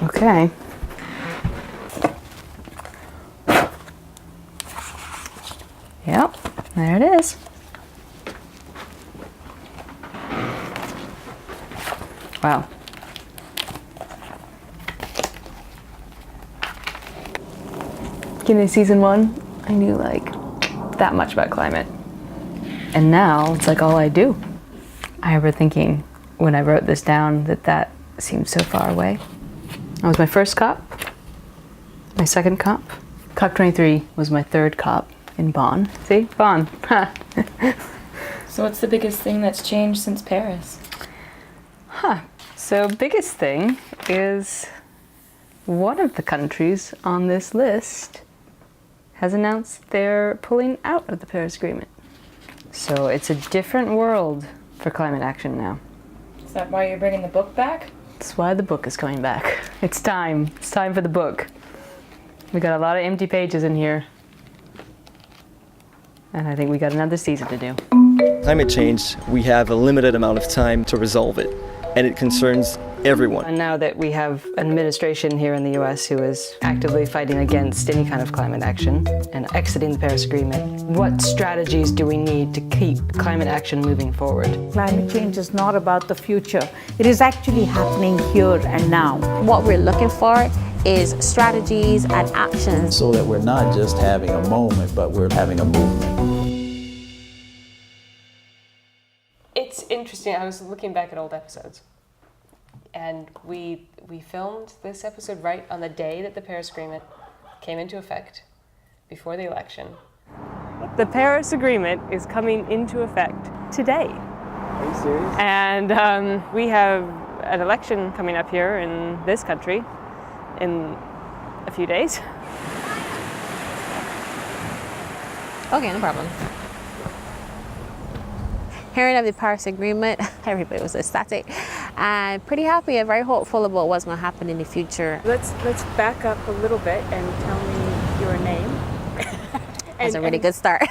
Okay. Yep, there it is. Wow. In season 1, I knew like that much about climate. And now it's like all I do. I remember thinking when I wrote this down that seemed so far away. That was my first COP, my second COP. COP23 was my third COP in Bonn. See, Bonn. So what's the biggest thing that's changed since Paris? So biggest thing is one of the countries on this list has announced they're pulling out of the Paris Agreement. So it's a different world for climate action now. Is that why you're bringing the book back? That's why the book is coming back. It's time. It's time for the book. We got a lot of empty pages in here. And I think we got another season to do. Climate change, we have a limited amount of time to resolve it, and it concerns everyone. And now that we have an administration here in the US who is actively fighting against any kind of climate action and exiting the Paris Agreement, what strategies do we need to keep climate action moving forward? Climate change is not about the future. It is actually happening here and now. What we're looking for is strategies and actions. So that we're not just having a moment, but we're having a movement. It's interesting. I was looking back at old episodes. And we filmed this episode right on the day that the Paris Agreement came into effect, before the election. The Paris Agreement is coming into effect today. Are you serious? And we have an election coming up here in this country in a few days. Okay, no problem. Hearing of the Paris Agreement, everybody was ecstatic and pretty happy and very hopeful about what's going to happen in the future. Let's back up a little bit and tell me your name. That's a really good start.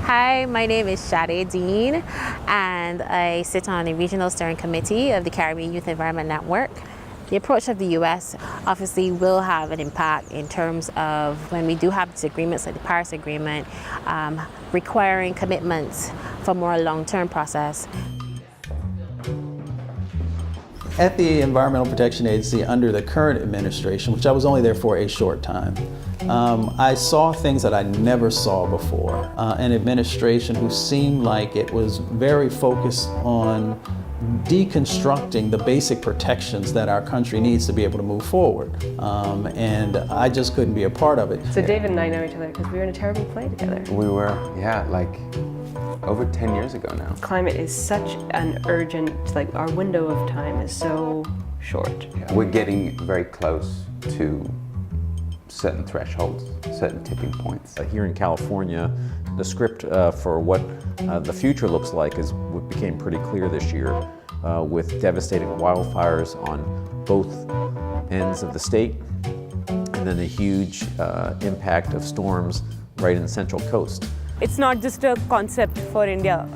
Hi, my name is Shade Dean, and I sit on the Regional Steering Committee of the Caribbean Youth Environment Network. The approach of the US obviously will have an impact in terms of when we do have these agreements like the Paris Agreement, requiring commitments for more long-term process. At the Environmental Protection Agency under the current administration, which I was only there for a short time, I saw things that I never saw before. An administration who seemed like it was very focused on deconstructing the basic protections that our country needs to be able to move forward. And I just couldn't be a part of it. So David and I know each other because we were in a terrible play together. We were, yeah, like over 10 years ago now. Climate is such an urgent, like our window of time is so short. Yeah. We're getting very close to certain thresholds, certain tipping points. Here in California, the script for what the future looks like became pretty clear this year with devastating wildfires on both ends of the state, and then a huge impact of storms right in the Central Coast. It's not just a concept for India,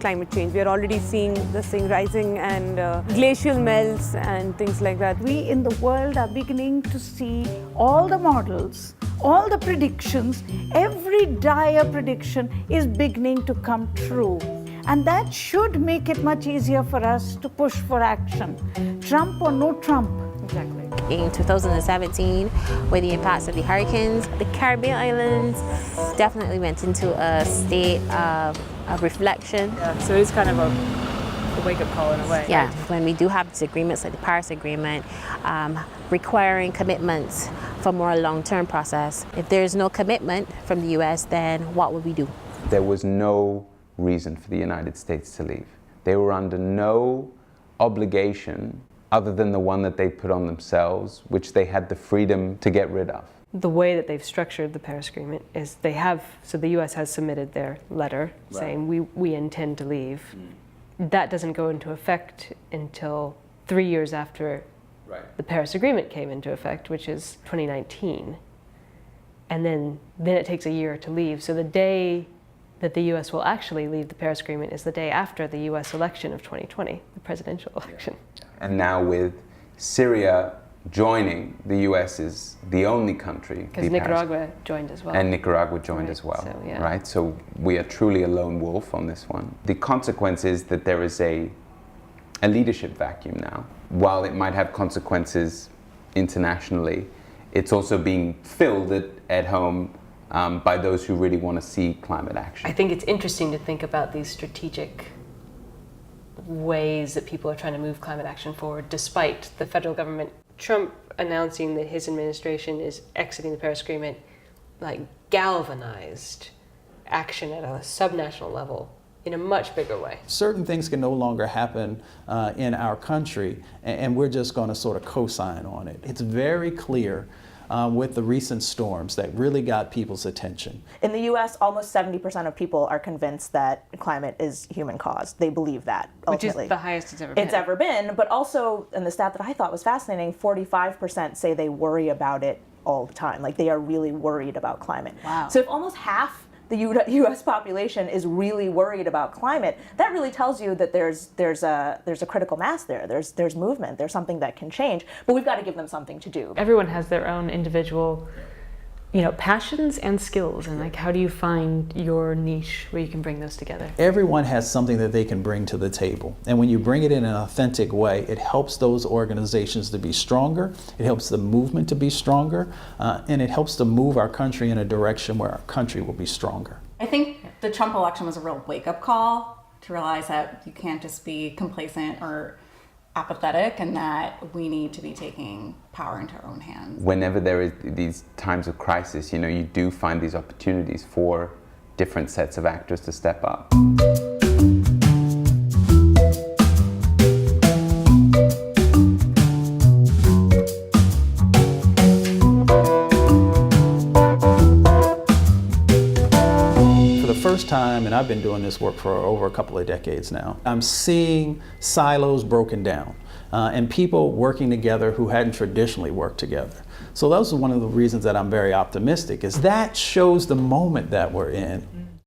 climate change. We are already seeing this thing rising and glacial melts and things like that. We in the world are beginning to see all the models, all the predictions, every dire prediction is beginning to come true. And that should make it much easier for us to push for action. Trump or no Trump. Exactly. In 2017, with the impacts of the hurricanes, the Caribbean islands definitely went into a state of reflection. Yeah, so it's kind of a wake-up call in a way. Yeah, when we do have these agreements like the Paris Agreement, requiring commitments for more long-term process. If there's no commitment from the US, then what would we do? There was no reason for the United States to leave. They were under no obligation other than the one that they put on themselves, which they had the freedom to get rid of. The way that they've structured the Paris Agreement is so the US has submitted their letter saying we intend to leave. That doesn't go into effect until 3 years after the Paris Agreement came into effect, which is 2019. And then it takes a year to leave. So the day that the US will actually leave the Paris Agreement is the day after the US election of 2020, the presidential election. And now with Syria joining, the US is the only country. Because Nicaragua joined as well. And Nicaragua joined Right, as well, so, yeah. right? So we are truly a lone wolf on this one. The consequence is that there is a leadership vacuum now. While it might have consequences internationally, it's also being filled at home by those who really want to see climate action. I think it's interesting to think about these strategic ways that people are trying to move climate action forward, despite the federal government, Trump announcing that his administration is exiting the Paris Agreement, like galvanized action at a subnational level in a much bigger way. Certain things can no longer happen in our country, and we're just going to sort of co-sign on it. It's very clear with the recent storms that really got people's attention. In the US, almost 70% of people are convinced that climate is human caused. They believe that, ultimately. Which is the highest it's ever been. It's ever been, but also, and the stat that I thought was fascinating, 45% say they worry about it all the time. Like, they are really worried about climate. Wow. So if almost half the U.S. population is really worried about climate, that really tells you that there's a critical mass there. There's movement. There's something that can change. But we've got to give them something to do. Everyone has their own individual, passions and skills, and like, how do you find your niche where you can bring those together? Everyone has something that they can bring to the table. And when you bring it in an authentic way, it helps those organizations to be stronger, it helps the movement to be stronger, and it helps to move our country in a direction where our country will be stronger. I think the Trump election was a real wake-up call to realize that you can't just be complacent or apathetic, and that we need to be taking power into our own hands. Whenever there is these times of crisis, you do find these opportunities for different sets of actors to step up. First time, and I've been doing this work for over a couple of decades now, I'm seeing silos broken down and people working together who hadn't traditionally worked together. So those are one of the reasons that I'm very optimistic, is that shows the moment that we're in.